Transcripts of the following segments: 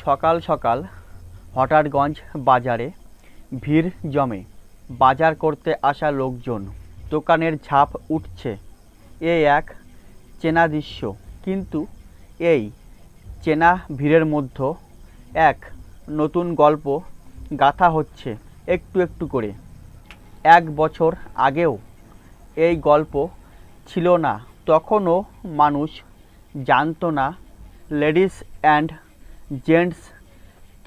সকাল সকাল হঠাৎগঞ্জ বাজারে ভিড় জমে। বাজার করতে আসা লোকজন, দোকানের ঝাঁপ উঠছে। এ এক চেনা দৃশ্য, কিন্তু এই চেনা ভিড়ের মধ্যে এক নতুন গল্প গাঁথা হচ্ছে একটু একটু করে। 1 বছর আগেও এই গল্প ছিল না, তখনও মানুষ জানতো না লেডিস অ্যান্ড জেন্টস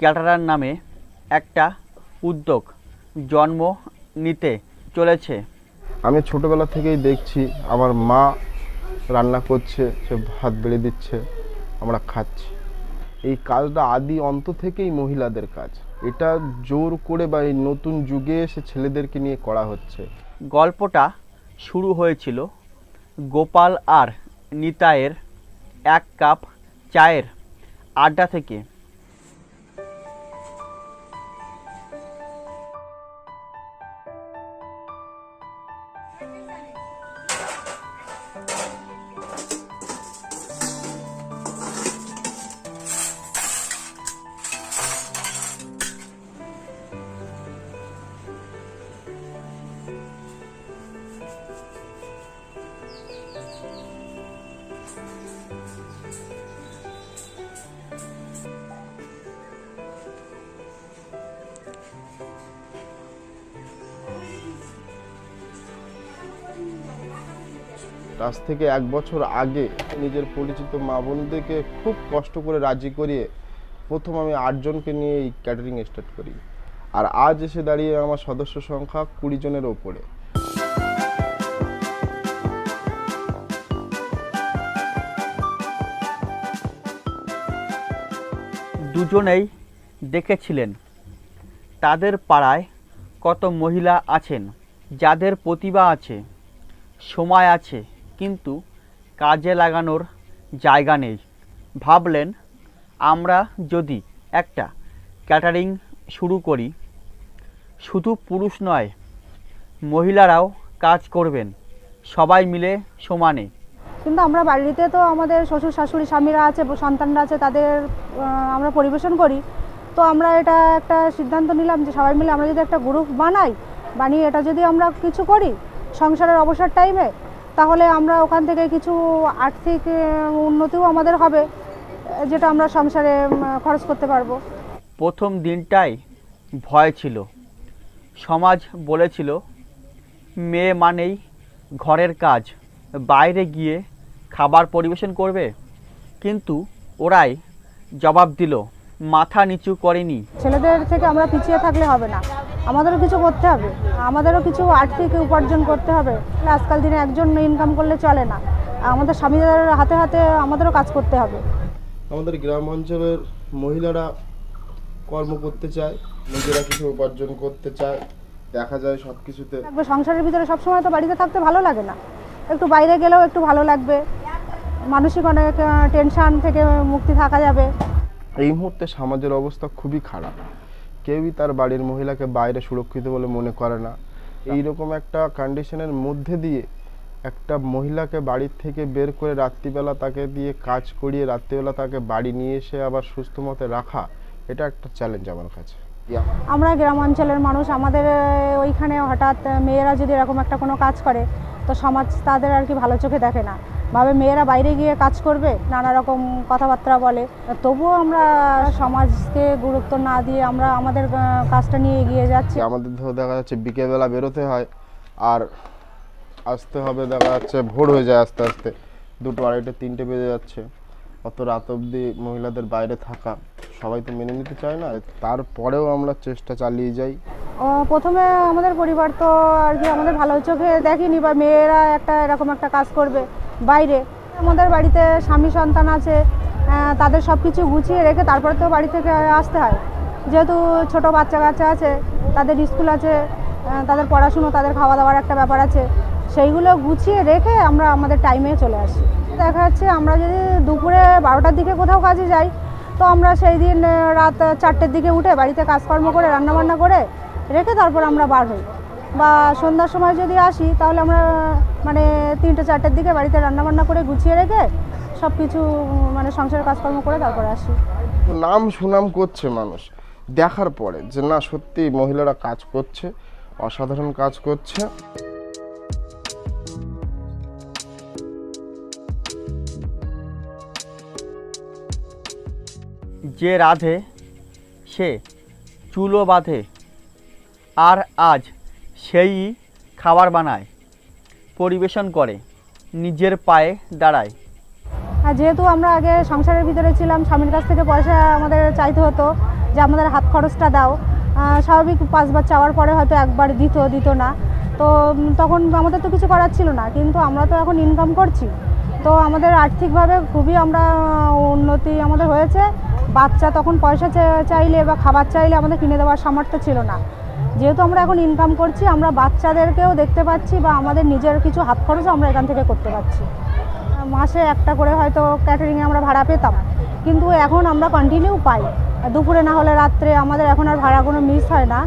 ক্যাটারার নামে একটা উদ্যোগ জন্ম নিতে চলেছে। আমি ছোটোবেলা থেকেই দেখছি আমার মা রান্না করছে, সে ভাত বেড়ে দিচ্ছে, আমরা খাচ্ছি। এই কাজটা আদি অন্ত থেকেই মহিলাদের কাজ। এটা জোর করে বা এই নতুন যুগে এসে ছেলেদেরকে নিয়ে করা হচ্ছে। গল্পটা শুরু হয়েছিল গোপাল আর নিতাইয়ের 1 কাপ চায়ের আড্ডা থেকে। আজ থেকে 1 বছর আগে নিজের পরিচিত মা বোনদেরকে খুব কষ্ট করে রাজি করিয়ে প্রথম আমি 8 জনকে নিয়ে এই ক্যাটারিং স্টার্ট করি। আর আজ এসে দাঁড়িয়ে আমার সদস্য সংখ্যা 20 জনের ওপরে। দুজনেই দেখেছিলেন তাদের পাড়ায় কত মহিলা আছেন যাদের প্রতিভা আছে, সময় আছে, কিন্তু কাজে লাগানোর জায়গা নেই। ভাবলেন আমরা যদি একটা ক্যাটারিং শুরু করি, শুধু পুরুষ নয়, মহিলারাও কাজ করবেন, সবাই মিলে সমানে। কিন্তু আমরা বাড়িতে তো আমাদের শ্বশুর শাশুড়ি স্বামীরা আছে, সন্তানরা আছে, তাদের আমরা পরিবেশন করি। তো আমরা এটা একটা সিদ্ধান্ত নিলাম যে সবাই মিলে আমরা যদি একটা গ্রুপ বানিয়ে এটা যদি আমরা কিছু করি সংসারের অবসর টাইমে, তাহলে আমরা ওখান থেকে কিছু আর্থিক উন্নতিও আমাদের হবে, যেটা আমরা সংসারে খরচ করতে পারবো। প্রথম দিনটাই ভয় ছিল। সমাজ বলেছিল মেয়ে মানেই ঘরের কাজ, বাইরে গিয়ে খাবার পরিবেশন করবে। কিন্তু ওরাই জবাব দিল, মাথা নিচু করেনি। ছেলেদের থেকে আমরা পিছিয়ে থাকলে হবে না, আমাদেরও কিছু করতে হবে, আমাদেরও কিছু আর্থিক উপার্জন করতে হবে। আজকাল দিনে একজন ইনকাম করলে চলে না, আমাদের স্বামীদের হাতে হাতে আমাদেরও কাজ করতে হবে। আমাদের গ্রাম অঞ্চলের মহিলারা কর্ম করতে চায়, নিজেরা কিছু উপার্জন করতে চায়, দেখা যায় সব কিছুতে। সংসারের ভিতরে সবসময় তো বাড়িতে থাকতে ভালো লাগে না, একটু বাইরে গেলেও একটু ভালো লাগবে, মানসিক অনেক টেনশন থেকে মুক্তি থাকা যাবে। এই মুহূর্তে সমাজের অবস্থা খুবই খারাপ। কেউই তার বাড়ির মহিলাকে বাইরে সুরক্ষিত বলে মনে করে না। এইরকম একটা কন্ডিশনের মধ্যে দিয়ে একটা মহিলাকে বাড়ির থেকে বের করে রাত্রিবেলা তাকে দিয়ে কাজ করিয়ে রাত্রিবেলা তাকে বাড়ি নিয়ে এসে আবার সুস্থ মতে রাখা, এটা একটা চ্যালেঞ্জ আমার কাছে। আমরা গ্রাম অঞ্চলের মানুষ, আমাদের ওইখানে হঠাৎ মেয়েরা যদি এরকম একটা কোনো কাজ করে তো সমাজ তাদের আর কি ভালো চোখে দেখে না, ভাবে মেয়েরা বাইরে গিয়ে কাজ করবে, নানা রকম কথাবার্তা বলে। তবুও আমরা সমাজকে গুরুত্ব না দিয়ে আমরা আমাদের কাজটা নিয়ে এগিয়ে যাচ্ছি। আমাদের দেখা যাচ্ছে বিকেলবেলা বেরোতে হয় আর আসতে হবে, দেখা যাচ্ছে ভোর হয়ে যায়, আস্তে আস্তে 2টো, 2:30, 3টে বেজে যাচ্ছে। অত রাত অবধি মহিলাদের বাইরে থাকা সবাই তো মেনে নিতে চায় না, তারপরেও আমরা চেষ্টা চালিয়ে যাই। প্রথমে আমাদের পরিবার তো আর কি আমাদের ভালো চোখে দেখেনি, বা মেয়েরা এরকম একটা কাজ করবে বাইরে। আমাদের বাড়িতে স্বামী সন্তান আছে, তাদের সব কিছু গুছিয়ে রেখে তারপরে তো বাড়ি থেকে আসতে হয়। যেহেতু ছোট বাচ্চা কাচ্চা আছে, তাদের স্কুল আছে, তাদের পড়াশুনো, তাদের খাওয়া দাওয়ার একটা ব্যাপার আছে, সেইগুলো গুছিয়ে রেখে আমরা আমাদের টাইমে চলে আসি। দেখা যাচ্ছে আমরা যদি দুপুরে 12টার দিকে কোথাও কাজে যাই, তো আমরা সেই দিন রাত 4টের দিকে উঠে বাড়িতে কাজকর্ম করে রান্নাবান্না করে রেখে তারপর আমরা বার হই। বা সন্ধ্যার সময় যদি আসি তাহলে আমরা মানে 3টে 4টের দিকে বাড়িতে রান্নাবান্না করে গুছিয়ে রেখে সব কিছু মানে সংসারের কাজকর্ম করে তারপরে আসি। নাম সুনাম করছে মানুষ দেখার পরে যে না সত্যি মহিলারা কাজ করছে, অসাধারণ কাজ করছে। যে রাধে সে চুলো বাঁধে, আর আজ সেই খাবার বানায়, পরিবেশন করে, নিজের পায়ে দাঁড়ায়। আর যেহেতু আমরা আগে সংসারের ভিতরে ছিলাম, স্বামীর কাছ থেকে পয়সা আমাদের চাইতে হতো যে আমাদের হাত খরচটা দাও। স্বাভাবিক 5 বার চাওয়ার পরে হয়তো একবার দিত না, তো তখন আমাদের তো কিছু করার ছিল না। কিন্তু আমরা তো এখন ইনকাম করছি, তো আমাদের আর্থিকভাবে খুবই আমরা উন্নতি আমাদের হয়েছে। বাচ্চা তখন পয়সা চাইলে বা খাবার চাইলে আমাদের কিনে দেওয়ার সামর্থ্য ছিল না। যেহেতু আমরা এখন ইনকাম করছি, আমরা বাচ্চাদেরকেও দেখতে পাচ্ছি বা আমাদের নিজের কিছু হাত খরচ আমরা এখান থেকে করতে পারছি। মাসে একটা করে হয়তো ক্যাটারিংয়ে আমরা ভাড়া পেতাম, কিন্তু এখন আমরা কন্টিনিউ পাই। দুপুরে না হলে রাত্রে আমাদের এখন আর ভাড়া কোনো মিস হয় না।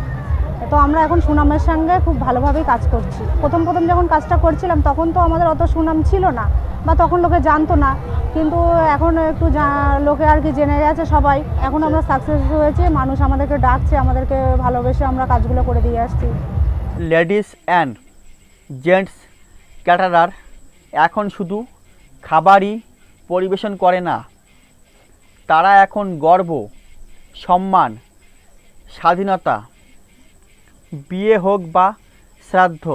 তো আমরা এখন সুনামের সঙ্গে খুব ভালোভাবেই কাজ করছি। প্রথম যখন কাজটা করছিলাম তখন তো আমাদের অত সুনাম ছিল না বা তখন লোকে জানতো না, কিন্তু এখন একটু লোকে আর কি জেনে গেছে সবাই। এখন আমরা সাকসেস হয়েছি, মানুষ আমাদেরকে ডাকছে, আমাদেরকে ভালোবেসে আমরা কাজগুলো করে দিয়ে আসছি। লেডিস অ্যান্ড জেন্টস ক্যাটারার এখন শুধু খাবারই পরিবেশন করে না, তারা এখন গর্ব, সম্মান, স্বাধীনতা, বিয়ে হোক বা শ্রাদ্ধ,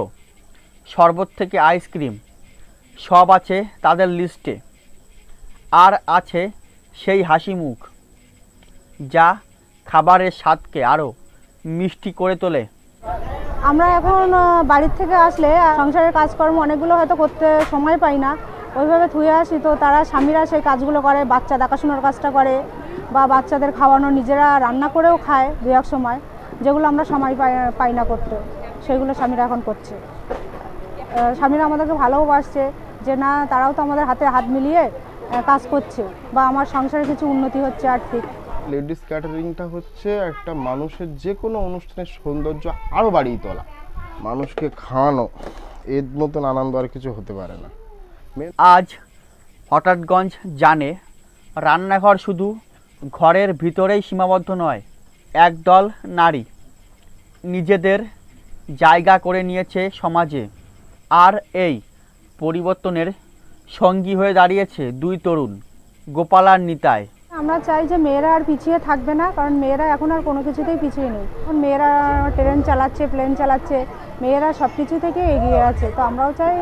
শরবত থেকে আইসক্রিম সব আছে তাদের লিস্টে। আর আছে সেই হাসি মুখ যা খাবারের স্বাদকে আরও মিষ্টি করে তোলে। আমরা এখন বাড়ির থেকে আসলে সংসারের কাজকর্ম অনেকগুলো হয়তো করতে সময় পাই না, ওইভাবে থুয়ে আসি। তো তারা স্বামীরা সেই কাজগুলো করে, বাচ্চা দেখাশোনার কাজটা করে বা বাচ্চাদের খাওয়ানো, নিজেরা রান্না করেও খায় দু এক সময়, যেগুলো আমরা সময় পাই না করতে, সেগুলো স্বামীরা এখন করছে। স্বামীরা আমাদেরকে ভালোবাসছে যে না, তারাও তো আমাদের হাতে হাত মিলিয়ে কাজ করছে বা আমার সংসারে কিছু উন্নতি হচ্ছে আর্থিক। লেডিস ক্যাটারিংটা হচ্ছে একটা মানুষের যে কোনো অনুষ্ঠানের সৌন্দর্য আরও বাড়িয়ে তোলা, মানুষকে খাওয়ানো, এর মতন আনন্দ আর কিছু হতে পারে না। আজ হঠাৎগঞ্জ জানে রান্নাঘর শুধু ঘরের ভিতরেই সীমাবদ্ধ নয়। একদল নারী নিজেদের জায়গা করে নিয়েছে সমাজে, আর এই পরিবর্তনের সঙ্গী হয়ে দাঁড়িয়েছে 2 তরুণ, গোপাল আর নিতাই। আমরা চাই যে মেয়েরা আর পিছিয়ে থাকবে না, কারণ মেয়েরা এখন আর কোনো কিছুতেই পিছিয়ে নেই। এখন মেয়েরা ট্রেন চালাচ্ছে, প্লেন চালাচ্ছে, মেয়েরা সব কিছু থেকে এগিয়ে আছে। তো আমরাও চাই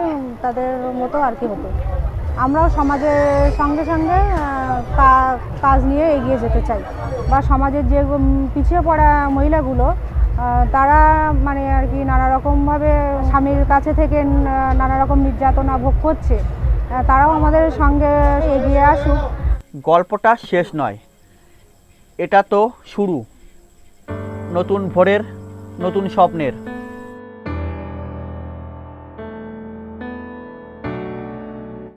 তাদের মতো আর কি হতে। আমরাও সমাজের সঙ্গে সঙ্গে কাজ নিয়ে এগিয়ে যেতে চাই, বা সমাজের যে পিছিয়ে পড়া মহিলাগুলো তারা মানে আর কি নানা রকমভাবে স্বামীর কাছে থেকে নানা রকম নির্যাতনা ভোগ করছে, তারাও আমাদের সঙ্গে এগিয়ে আসুক। গল্পটা শেষ নয়, এটা তো শুরু নতুন ভোরের, নতুন স্বপ্নের।